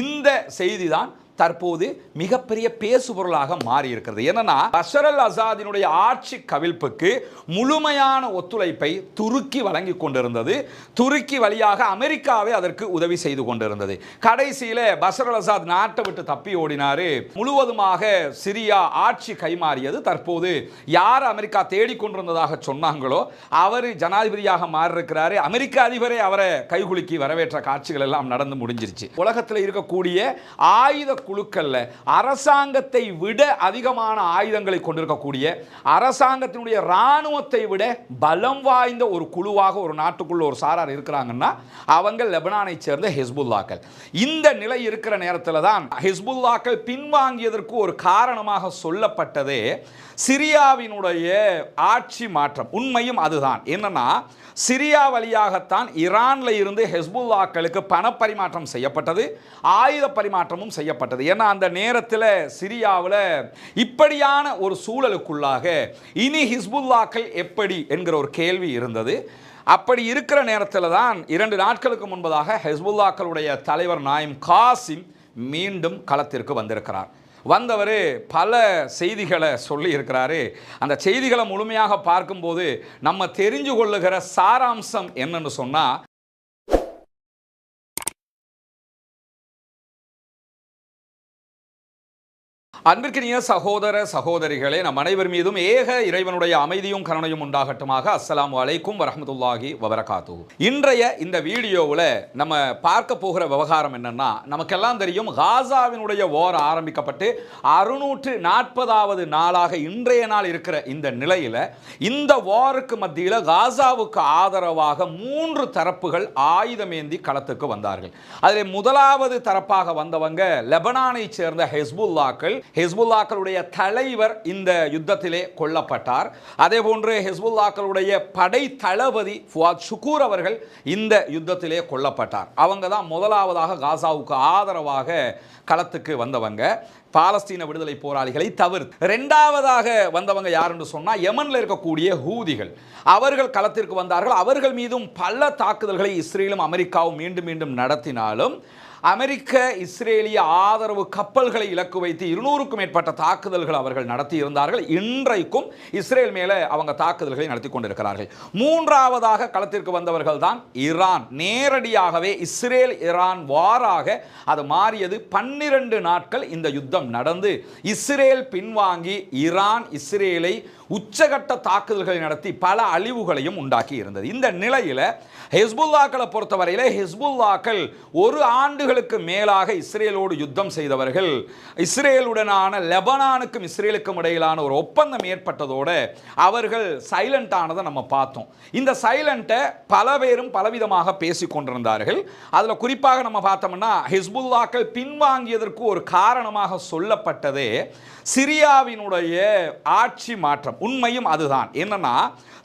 இந்த செய்திதான் தற்போது மிகப்பெரிய பேசுபொருளாக மாறி இருக்கிறது. என்னன்னா, பஷர் அல் அசாதினுடைய ஆட்சி கவிழ்ப்புக்கு முழுமையான ஒத்துழைப்பை துருக்கி வழங்கி கொண்டிருந்தது. துருக்கி வழியாக அமெரிக்காவே அதற்கு உதவி செய்து கொண்டிருந்தது. கடைசியில பஷர் அல் அசாத் நாட்டை விட்டு தப்பி ஓடினாரு. முழுவதுமாக சிரியா ஆட்சி கைமாறியது. தற்போது யார் அமெரிக்கா தேடிக்கொண்டிருந்ததாக சொன்னாங்களோ அவர் ஜனாதிபதியாக மாறியிருக்கிறாரு. அமெரிக்க அதிபரே அவரை கைகுலுக்கி வரவேற்ற காட்சிகள் எல்லாம் நடந்து முடிஞ்சிருச்சு. உலகத்தில் இருக்கக்கூடிய ஆயுத குழுக்கள்ல அரசாங்கத்தை விட அதிகமான ஆயுதங்களை கொண்டிருக்கக்கூடிய, அரசாங்கத்தினுடைய இராணுவத்தை விட பலம் வாய்ந்த ஒரு குழுவாக ஒரு நாட்டுக்குள்ள ஒரு சாரார் இருக்கிறாங்கன்னா அவங்க லெபனானை சேர்ந்த ஹிஸ்புல்லாக்கள். இந்த நிலை இருக்கிற நேரத்தில் தான் ஹிஸ்புல்லாக்கள் பின்வாங்கியதற்கு ஒரு காரணமாக சொல்லப்பட்டதே சிரியாவினுடைய ஆட்சி மாற்றம். உண்மையும் அதுதான். என்னன்னா, சிரியா வழியாகத்தான் ஈரான்ல இருந்து ஹிஸ்புல்லாக்களுக்கு பணப்பரிமாற்றம் செய்யப்பட்டது, ஆயுத பரிமாற்றமும் செய்யப்பட்டது. ஏன்னா அந்த நேரத்தில் சிரியாவில் இப்படியான ஒரு சூழலுக்குள்ளாக இனி ஹிஸ்புல்லாக்கள் எப்படி என்கிற ஒரு கேள்வி இருந்தது. அப்படி இருக்கிற நேரத்தில் தான் 2 நாட்களுக்கு முன்பதாக ஹிஸ்புல்லாக்களுடைய தலைவர் நாயிம் காசிம் மீண்டும் களத்திற்கு வந்திருக்கிறார். வந்தவர் பல செய்திகளை சொல்லி இருக்கிறாரு. அந்த செய்திகளை முழுமையாக பார்க்கும்போது நம்ம தெரிஞ்சு கொள்ளுகிற சாராம்சம் என்னன்னு சொன்னா, அன்பிற்கினிய சகோதர சகோதரிகளே, நம் அனைவர் மீதும் ஏக இறைவனுடைய அமைதியும் கருணையும் உண்டாகட்டுமாக. அஸ்ஸலாமு அலைக்கும் வரஹ்மத்துல்லாஹி வபரகாத்துஹு. இன்றைய இந்த வீடியோவில் நம்ம பார்க்க போகிற விவகாரம் என்னன்னா, நமக்கெல்லாம் தெரியும் காசாவினுடைய வார் ஆரம்பிக்கப்பட்டு 640வது நாளாக இன்றைய நாள் இருக்கிற இந்த நிலையில் இந்த வாருக்கு மத்தியில் காசாவுக்கு ஆதரவாக 3 தரப்புகள் ஆயுதமேந்தி களத்துக்கு வந்தார்கள். அதில் முதலாவது தரப்பாக வந்தவங்க லெபனானை சேர்ந்த ஹிஸ்புல்லாக்கள். ஹிஸ்புல்லாக்களுடைய தலைவர் இந்த யுத்தத்திலே கொல்லப்பட்டார். அதே போன்று ஹிஸ்புல்லாக்களுடைய படை தளபதி ஃபுவாத் ஷுக்கூர் அவர்கள் இந்த யுத்தத்திலே கொல்லப்பட்டார். அவங்க தான் முதலாவதாக காசாவுக்கு ஆதரவாக களத்துக்கு வந்தவங்க. பாலஸ்தீன விடுதலை போராளிகளை தவிர்த்து இரண்டாவதாக வந்தவங்க யாருன்னு சொன்னா, யமன்ல இருக்கக்கூடிய ஹூதிகள். அவர்கள் களத்திற்கு வந்தார்கள். அவர்கள் மீதும் பல தாக்குதல்களை இஸ்ரேலும் அமெரிக்காவும் மீண்டும் மீண்டும் நடத்தினாலும் அமெரிக்க இஸ்ரேலிய ஆதரவு கப்பல்களை இலக்கு வைத்து 200க்கும் மேற்பட்ட தாக்குதல்கள் அவர்கள் நடத்தி இருந்தார்கள். இன்றைக்கும் இஸ்ரேல் மேலே அவங்க தாக்குதல்களை நடத்தி கொண்டிருக்கிறார்கள். மூன்றாவதாக களத்திற்கு வந்தவர்கள் தான் ஈரான். நேரடியாகவே இஸ்ரேல் ஈரான் வாராக அது மாறியது. 12 நாட்கள் இந்த யுத்தம் நடந்து இஸ்ரேல் பின்வாங்கி ஈரான் இஸ்ரேலை உச்சகட்ட தாக்குதல்களை நடத்தி பல அழிவுகளையும் உண்டாக்கி இருந்தது. இந்த நிலையில் ஹிஸ்புல்லாக்களை பொறுத்தவரையிலே ஹிஸ்புல்லாக்கள் 1 ஆண்டுகளுக்கு மேலாக இஸ்ரேலோடு யுத்தம் செய்தவர்கள். இஸ்ரேலுடனான லெபனானுக்கும் இஸ்ரேலுக்கும் இடையிலான ஒரு ஒப்பந்தம் ஏற்பட்டதோடு அவர்கள் சைலண்ட் ஆனதை நம்ம பார்த்தோம். இந்த சைலண்ட்டை பல பேரும் பலவிதமாக பேசிக் கொண்டிருந்தார்கள். அதில் குறிப்பாக நம்ம பார்த்தோம்னா, ஹிஸ்புல்லாக்கள் பின்வாங்கியதற்கு ஒரு காரணமாக சொல்லப்பட்டதே சிரியாவினுடைய ஆட்சி மாற்றம். உண்மையும் அதுதான். என்னன்னா,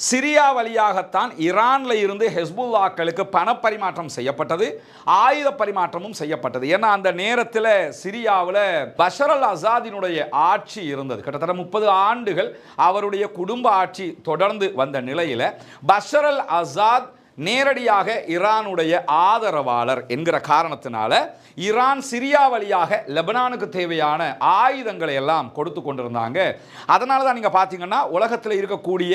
சிரியா வழியாகத்தான் ஈரான்ல இருந்து ஹிஸ்புல்லாக்களுக்கு பணப்பரிமாற்றம் செய்யப்பட்டது, ஆயுத பரிமாற்றமும் செய்யப்பட்டது. ஏன்னா அந்த நேரத்தில் சிரியாவில் பஷர் அல் அசாதினுடைய ஆட்சி இருந்தது. கிட்டத்தட்ட 30 ஆண்டுகள் அவருடைய குடும்ப ஆட்சி தொடர்ந்து வந்த நிலையில் பஷர் அல் அசாத் நேரடியாக ஈரானுடைய ஆதரவாளர் என்கிற காரணத்தினால ஈரான் சிரியா வழியாக லெபனானுக்கு தேவையான ஆயுதங்களை எல்லாம் கொடுத்து கொண்டிருந்தாங்க. அதனால தான் நீங்கள் பார்த்தீங்கன்னா, உலகத்தில் இருக்கக்கூடிய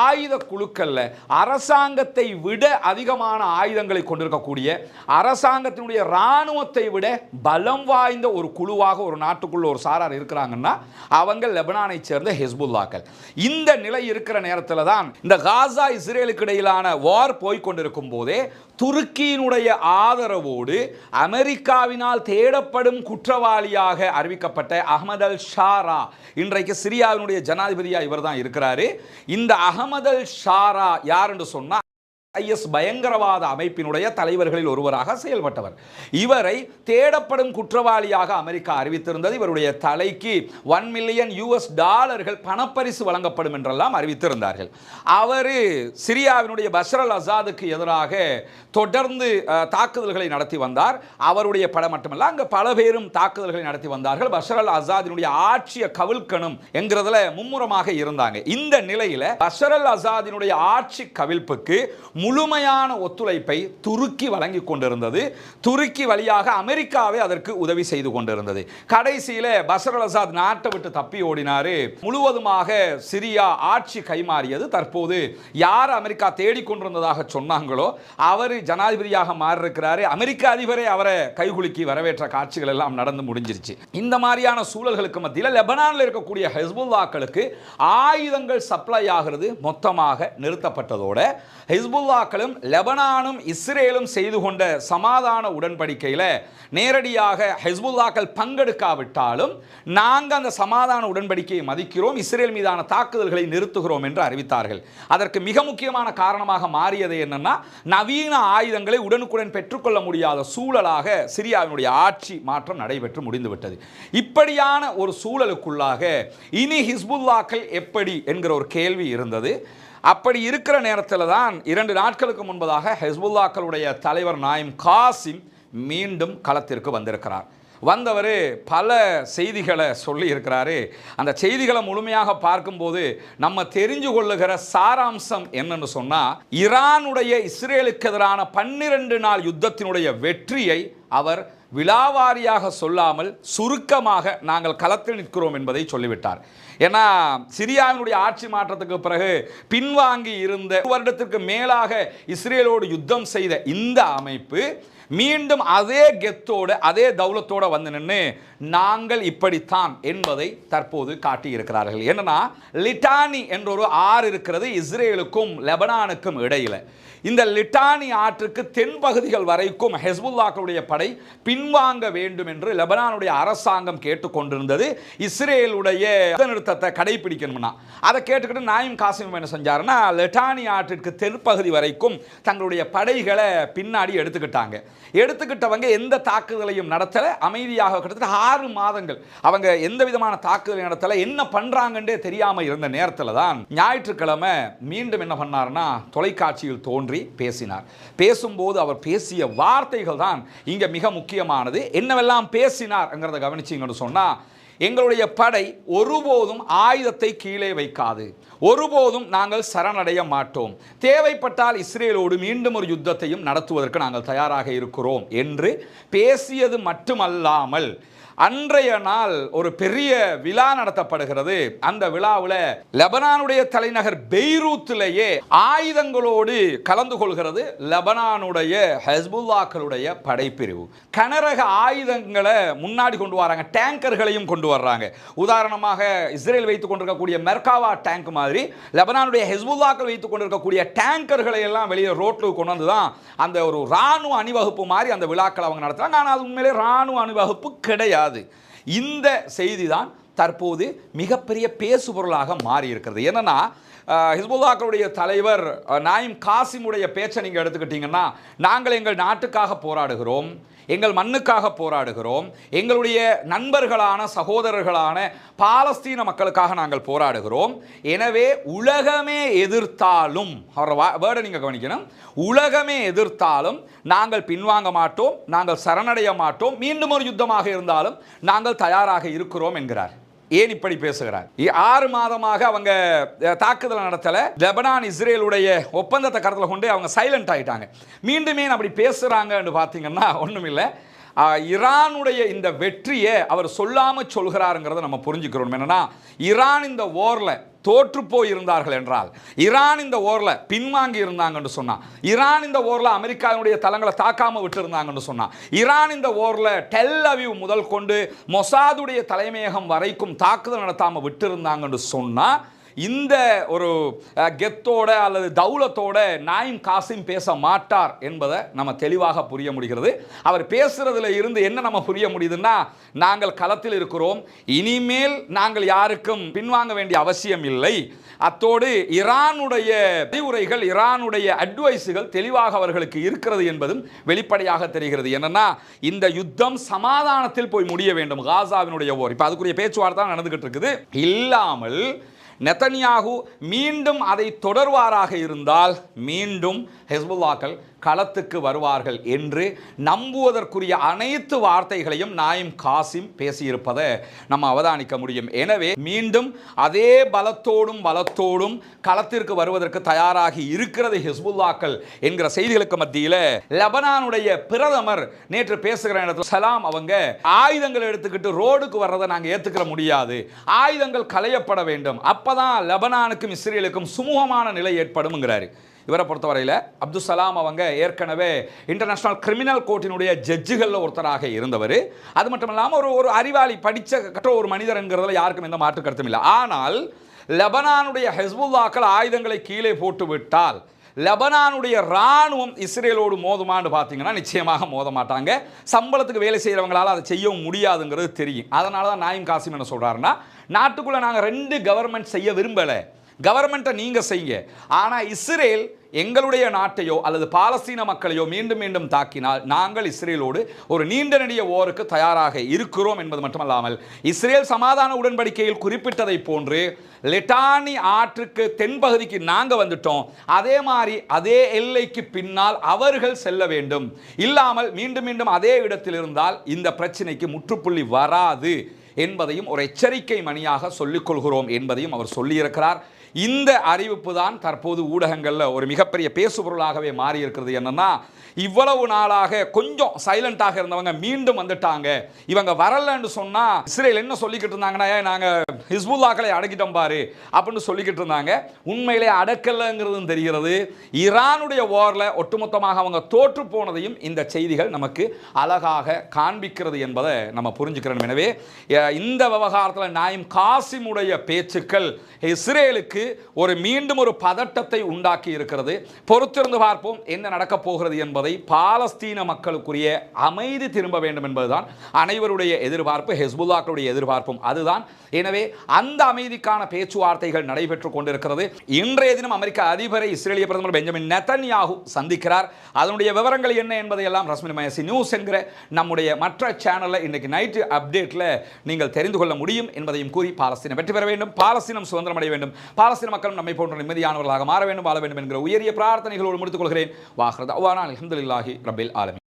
ஆயுத குழுக்களில் அரசாங்கத்தை விட அதிகமான ஆயுதங்களை கொண்டிருக்கக்கூடிய, அரசாங்கத்தினுடைய இராணுவத்தை விட பலம் வாய்ந்த ஒரு குழுவாக ஒரு நாட்டுக்குள்ள ஒரு சாரார் இருக்கிறாங்கன்னா அவங்க லெபனானை சேர்ந்த ஹிஸ்புல்லாக்கள். இந்த நிலை இருக்கிற நேரத்தில் தான் இந்த காசா இஸ்ரேலுக்கு இடையிலான வார் போய்கொண்டிருக்கும் போதே துருக்கியினுடைய ஆதரவோடு அமெரிக்காவினால் தேடப்படும் குற்றவாளியாக அறிவிக்கப்பட்ட அஹ்மத் அல் ஷாரா, இன்றைக்கு சிரியாவினுடைய ஜனாதிபதியாக இவர் தான் இருக்கிறாரு. இந்த அஹ்மத் அல் ஷாரா யார் என்று சொன்னா, ஐஎஸ் பயங்கரவாத அமைப்பினுடைய தலைவர்களில் ஒருவராக செயல்பட்டவர். இவரை தேடப்படும் குற்றவாளியாக அமெரிக்கா அறிவித்திருந்தது. இவருடைய தலைக்கு $1 மில்லியன் பணப்பரிசு வழங்கப்படும் என்றெல்லாம் அறிவித்திருந்தார்கள். அவர் சிரியாவினுடைய பஷர் அல் அசாதுக்கு எதிராக தொடர்ந்து தாக்குதல்களை நடத்தி வந்தார். அவருடைய படம் மட்டுமல்ல, அங்கே பல பேரும் தாக்குதல்களை நடத்தி வந்தார்கள். பஷர் அல் அசாதினுடைய ஆட்சியை கவிழ்க்கணும் என்கிறதுல மும்முரமாக இருந்தாங்க. இந்த நிலையில் பஷர் அல் அசாதினுடைய ஆட்சி கவிழ்ப்புக்கு முழுமையான ஒத்துழைப்பை துருக்கி வழங்கி கொண்டிருந்தது. துருக்கி வழியாக அமெரிக்காவே அதற்கு உதவி செய்து கொண்டிருந்தது. கடைசியில் பஷர் அல் அசாத் நாட்டை விட்டு தப்பி ஓடினாரு. முழுவதுமாக சிரியா ஆட்சி கைமாறியது. தற்போது யார் அமெரிக்கா தேடிக்கொண்டிருந்ததாக சொன்னாங்களோ அவர் ஜனாதிபதியாக மாறியிருக்கிறாரு. அமெரிக்க அதிபரே அவரை கைகுலுக்கி வரவேற்ற காட்சிகள் எல்லாம் நடந்து முடிஞ்சிருச்சு. இந்த மாதிரியான சூழல்களுக்கு மத்தியில் லெபனானில் இருக்கக்கூடிய ஹிஸ்புல்லாக்களுக்கு ஆயுதங்கள் சப்ளை ஆகிறது மொத்தமாக நிறுத்தப்பட்டதோட ஹிஸ்புல்லாக்களும் லெபனானும் இஸ்ரேலும் செய்து கொண்ட சமாதான உடன்படிக்கையில் நேரடியாக ஹிஸ்புல்லாக்கள் பங்கெடுக்காவிட்டாலும் நாங்கள் அந்த சமாதான உடன்படிக்கையை மதிக்கிறோம், இஸ்ரேல் மீதான தாக்குதல்களை நிறுத்துகிறோம் என்று அறிவித்தார்கள். அதற்கு மிக முக்கியமான காரணமாக மாறியது என்னன்னா, நவீன ஆயுதங்களை உடனுக்குடன் பெற்றுக்கொள்ள முடியாத சூழலாக சிரியாவினுடைய ஆட்சி மாற்றம் நடைபெற்று முடிந்துவிட்டது. இப்படியான ஒரு சூழலுக்குள்ளாக இனி ஹிஸ்புல்லாக்கள் எப்படி என்கிற ஒரு கேள்வி இருந்தது. அப்படி இருக்கிற நேரத்தில் தான் 2 நாட்களுக்கு முன்பதாக ஹிஸ்புல்லாக்களுடைய தலைவர் நாயிம் காசிம் மீண்டும் களத்திற்கு வந்திருக்கிறார். வந்தவர் பல செய்திகளை சொல்லி இருக்கிறாரு. அந்த செய்திகளை முழுமையாக பார்க்கும்போது நம்ம தெரிஞ்சு கொள்ளுகிற சாராம்சம் என்னன்னு சொன்னால், ஈரானுடைய இஸ்ரேலுக்கு எதிரான 12 நாள் யுத்தத்தினுடைய வெற்றியை அவர் விலாவாரியாக சொல்லாமல் சுருக்கமாக நாங்கள் களத்தில் நிற்கிறோம் என்பதை சொல்லிவிட்டார். ஏன்னா சிரியாவினுடைய ஆட்சி மாற்றத்துக்கு பிறகு பின்வாங்கி இருந்த 1 வருடத்திற்கு மேலாக இஸ்ரேலோடு யுத்தம் செய்த இந்த அமைப்பு மீண்டும் அதே கெத்தோடு அதே தௌலத்தோடு வந்து நின்று நாங்கள் இப்படித்தான் என்பதை தற்போது காட்டியிருக்கிறார்கள். என்னன்னா, லிட்டானி என்ற ஒரு ஆறு இருக்கிறது இஸ்ரேலுக்கும் லெபனானுக்கும் இடையில். இந்த லிட்டானி ஆற்றுக்கு தென்பகுதிகள் வரைக்கும் ஹிஸ்புல்லாக்களுடைய படை பின்வாங்க வேண்டும் என்று லெபனானுடைய அரசாங்கம் கேட்டுக்கொண்டிருந்தது. இஸ்ரேலுடைய நிறுத்தத்தை கடைபிடிக்கணும்னா அதை கேட்டுக்கிட்டு நாயிம் காசிம் என்ன செஞ்சாருன்னா, லிட்டானி ஆற்றிற்கு தென்பகுதி வரைக்கும் தங்களுடைய படைகளை பின்னாடி எடுத்துக்கிட்டவங்க எந்த தாக்குதலையும் நடத்தலை. அமைதியாக கிட்டத்தட்ட 6 மாதங்கள் அவங்க எந்த விதமான தாக்குதலை நடத்தலை. என்ன பண்றாங்கன்றே தெரியாமல் இருந்த நேரத்தில் தான் ஞாயிற்றுக்கிழமை மீண்டும் என்ன பண்ணார்னா, தொலைக்காட்சியில் தோன்றி பேசினார். பேசும்போது அவர் பேசிய வார்த்தைகள் தான் இங்க மிக முக்கியமானது. என்னவெல்லாம் பேசினார் என்கிறத கவனிச்சீங்கன்னு சொன்னா, எங்களுடைய படை ஒருபோதும் ஆயுதத்தை கீழே வைக்காது, ஒருபோதும் நாங்கள் சரணடைய மாட்டோம், தேவைப்பட்டால் இஸ்ரேலோடு மீண்டும் ஒரு யுத்தத்தையும் நடத்துவதற்கு நாங்கள் தயாராக இருக்கிறோம் என்று பேசியது மட்டுமல்லாமல் அன்றைய நாள் ஒரு பெரிய விழா நடத்தப்படுகிறது. அந்த விழாவில் லெபனானுடைய தலைநகர் பெய்ரூத்திலேயே ஆயுதங்களோடு கலந்து கொள்கிறது லெபனானுடைய ஹிஸ்புல்லாக்களுடைய படைப்பிரிவு. கனரக ஆயுதங்களை முன்னாடி கொண்டு வராங்க, டேங்கர்களையும் கொண்டு வர்றாங்க. உதாரணமாக இஸ்ரேல் வைத்துக் கொண்டிருக்கக்கூடிய மெர்காவா டேங்க் மாதிரி லெபனானுடைய ஹிஸ்புல்லாக்கள் வைத்துக் கொண்டிருக்கக்கூடிய டேங்கர்களை எல்லாம் வெளியே ரோட்டில் கொண்டு வந்து தான் அந்த ஒரு இராணுவ அணிவகுப்பு மாதிரி அந்த விழாக்கள் அவங்க நடத்துறாங்க. ஆனால் அது உண்மையிலே இராணுவ அணிவகுப்பு கிடையாது. இந்த செய்தி தான் தற்போது மிகப்பெரிய பேசுபொருளாக மாறி இருக்கிறது. என்னன்னா, ஹிஸ்புல்லாக்களுடைய தலைவர் நாயிம் காசிமுடைய பேச்சை நீங்கள் எடுத்துக்கிட்டீங்கன்னா, நாங்கள் எங்கள் நாட்டுக்காக போராடுகிறோம், எங்கள் மண்ணுக்காக போராடுகிறோம், எங்களுடைய நண்பர்களான சகோதரர்களான பாலஸ்தீன மக்களுக்காக நாங்கள் போராடுகிறோம். எனவே உலகமே எதிர்த்தாலும், அவரோட வேர்டை நீங்கள் கவனிக்கணும், உலகமே எதிர்த்தாலும் நாங்கள் பின்வாங்க மாட்டோம், நாங்கள் சரணடைய மாட்டோம், மீண்டும் ஒரு யுத்தமாக இருந்தாலும் நாங்கள் தயாராக இருக்கிறோம் என்கிறார். ஏன் இப்படி பேசுகிறார்? 6 மாதமாக அவங்க தாக்குதல் நடத்தல, லெபனான் இஸ்ரேலுடைய ஒப்பந்தத்தை கருத்தில் கொண்டு அவங்க சைலண்ட் ஆயிட்டாங்க. மீண்டுமே அப்படி பேசுறாங்கன்னு பார்த்தீங்கன்னா ஒண்ணுமில்லை, ஈரானுடைய இந்த வெற்றியை அவர் சொல்லாம சொல்கிறாருங்கிறத நம்ம புரிஞ்சுக்கிறோம். என்னன்னா, ஈரான் இந்த வார்ல தோற்று போய் இருந்தார்கள் என்றால், ஈரான் இந்த ஓரில் பின்வாங்கி இருந்தாங்கன்னு சொன்னா, ஈரான் இந்த ஓரில் அமெரிக்காவுடைய தளங்களை தாக்காமல் விட்டு இருந்தாங்கன்னு சொன்னா, ஈரான் இந்த ஓரில் டெல் அவீவ் முதல் கொண்டு மொசாதுடைய தலைமையகம் வரைக்கும் தாக்குதல் நடத்தாமல் விட்டு இருந்தாங்கன்னு சொன்னா, இந்த ஒரு கெத்தோட அல்லது தௌலத்தோட நாயிம் காசிம் பேச மாட்டார் என்பதை நம்ம தெளிவாக புரிய முடிகிறது. அவர் பேசுறதுல இருந்து என்ன நம்ம புரிய முடியுதுன்னா, நாங்கள் களத்தில் இருக்கிறோம், இனிமேல் நாங்கள் யாருக்கும் பின்வாங்க வேண்டிய அவசியம் இல்லை. அத்தோடு ஈரானுடைய அறிவுரைகள், ஈரானுடைய அட்வைஸுகள் தெளிவாக அவர்களுக்கு இருக்கிறது என்பதும் வெளிப்படையாக தெரிகிறது. என்னன்னா, இந்த யுத்தம் சமாதானத்தில் போய் முடிய வேண்டும். காசாவினுடைய போர் இப்போ அதுக்குரிய பேச்சுவார்த்தை நடந்துகிட்டு இருக்குது. இல்லாமல் நெதன்யாகு மீண்டும் அதை தொடர்வாராக இருந்தால் மீண்டும் ஹிஸ்புல்லாக்கள் களத்துக்கு வருவார்கள் என்று நம்புவதற்குரிய அனைத்து வார்த்தைகளையும் நாயிம் காசிம் பேசியிருப்பதை நம்ம அவதானிக்க முடியும். எனவே மீண்டும் அதே பலத்தோடும் களத்திற்கு வருவதற்கு தயாராகி இருக்கிறது ஹிஸ்புல்லாக்கள் என்கிற செய்திகளுக்கு மத்தியில் லெபனானுடைய பிரதமர் நேற்று பேசுகிற இடத்துல சலாம் அவங்க ஆயுதங்கள் எடுத்துக்கிட்டு ரோடுக்கு வர்றதை நாங்கள் ஏற்றுக்கிற முடியாது, ஆயுதங்கள் களையப்பட வேண்டும், அப்பதான் லெபனானுக்கும் இஸ்ரேலுக்கும் சுமூகமான நிலை ஏற்படும்ங்கிறாரு. இவரை பொறுத்தவரையில் அப்துல் சலாம் அவங்க ஏற்கனவே இன்டர்நேஷனல் கிரிமினல் கோர்ட்டினுடைய ஜட்ஜுகளில் ஒருத்தராக இருந்தவர். அது மட்டும் இல்லாமல் ஒரு அறிவாளி படித்த ஒரு மனிதர் என்கிறதுல யாருக்கும் எந்த மாற்று கருத்தும் இல்லை. ஆனால் லெபனானுடைய ஹிஸ்புல்லாக்கள் ஆயுதங்களை கீழே போட்டு விட்டால் லெபனானுடைய இராணுவம் இஸ்ரேலோடு மோதுமான்னு பார்த்தீங்கன்னா நிச்சயமாக மோத மாட்டாங்க. சம்பளத்துக்கு வேலை செய்கிறவங்களால் அதை செய்யவும் முடியாதுங்கிறது தெரியும். அதனால தான் நாயிம் காசிம் என்ன சொல்கிறாருன்னா, நாட்டுக்குள்ளே நாங்கள் 2 கவர்மெண்ட் செய்ய விரும்பலை, கவர்மெண்ட்டை நீங்கள் செய்யுங்க, ஆனால் இஸ்ரேல் எங்களுடைய நாட்டையோ அல்லது பாலஸ்தீன மக்களையோ மீண்டும் மீண்டும் தாக்கினால் நாங்கள் இஸ்ரேலோடு ஒரு நீண்ட நெடிய ஓருக்கு தயாராக இருக்கிறோம் என்பது மட்டுமல்லாமல் இஸ்ரேல் சமாதான உடன்படிக்கையில் குறிப்பிட்டதை போன்று லிட்டானி ஆற்றுக்கு தென்பகுதிக்கு நாங்கள் வந்துட்டோம், அதே மாதிரி அதே எல்லைக்கு பின்னால் அவர்கள் செல்ல வேண்டும், இல்லாமல் மீண்டும் மீண்டும் அதே இடத்தில் இருந்தால் இந்த பிரச்சனைக்கு முற்றுப்புள்ளி வராது என்பதையும் ஒரு எச்சரிக்கை மணியாக சொல்லிக் கொள்கிறோம் என்பதையும் அவர் சொல்லியிருக்கிறார். இந்த அறிவிப்பு தான் தற்போது ஊடகங்களில் ஒரு மிகப்பெரிய பேசுபொருளாகவே மாறி இருக்கிறது. என்னன்னா, இவ்வளவு நாளாக கொஞ்சம் சைலண்டாக இருந்தவங்க மீண்டும் வந்துட்டாங்க, இவங்க வரலன்னு சொன்னா இஸ்ரேல் என்ன சொல்லிக்கிட்டு இருந்தாங்கன்னா, நாங்கள் ஹிஸ்புல்லாக்களை அடக்கிட்டோம் பாரு அப்படின்னு சொல்லிக்கிட்டு இருந்தாங்க. உண்மையிலே அடக்கலைங்கிறதும் தெரிகிறது. ஈரானுடைய வாரில் ஒட்டுமொத்தமாக அவங்க தோற்று போனதையும் இந்த செய்திகள் நமக்கு அழகாக காண்பிக்கிறது என்பதை நம்ம புரிஞ்சுக்கிறோம். எனவே இந்த விவகாரத்தில் நாயிம் காசிமுடைய பேச்சுக்கள் இஸ்ரேலுக்கு மீண்டும் ஒரு பதட்டத்தை உண்டாக்கி இருக்கிறது. பொறுத்திருந்து பார்ப்போம் என்ன நடக்கப் போகிறது என்பதை. பாலஸ்தீன மக்களுக்குரிய அமைதி திரும்ப வேண்டும் என்பதுதான் அனைவருடைய எதிர்பார்ப்பு, ஹிஸ்புல்லாக்களுடைய எதிர்பார்ப்பும் அதுதான். எனவே அந்த அமைதிக்கான பேச்சுவார்த்தைகள் நடைபெற்றுக் கொண்டிருக்கிறது. இன்றைய தினம் அமெரிக்க அதிபரை இஸ்ரேலிய பிரதமர் பெஞ்சமின் நெதன்யாகு சந்திக்கிறார். அதனுடைய விவரங்கள் என்ன என்பதை எல்லாம் ரஸ்மின் மயசி நியூஸ் என்கிற நம்முடைய மற்ற சேனலில் இன்றைக்கு நைட்டு அப்டேட்டில் நீங்கள் தெரிந்து கொள்ள முடியும் என்பதையும் கூறி, பாலஸ்தீனம் வெற்றி பெற வேண்டும், பாலஸ்தீனம் சுதந்திரம் அடைய வேண்டும், பாலஸ்தீன மக்களும் நம்மை போன்ற நிம்மதியானவர்களாக மாற வேண்டும், வாழ வேண்டும் என்கிற உயரிய பிரார்த்தனைகளோடு முடித்துக் கொள்கிறேன். வாஹ்ரத் அவானா அல்ஹம்துலில்லாஹி ரப்பில் ஆலமீன்.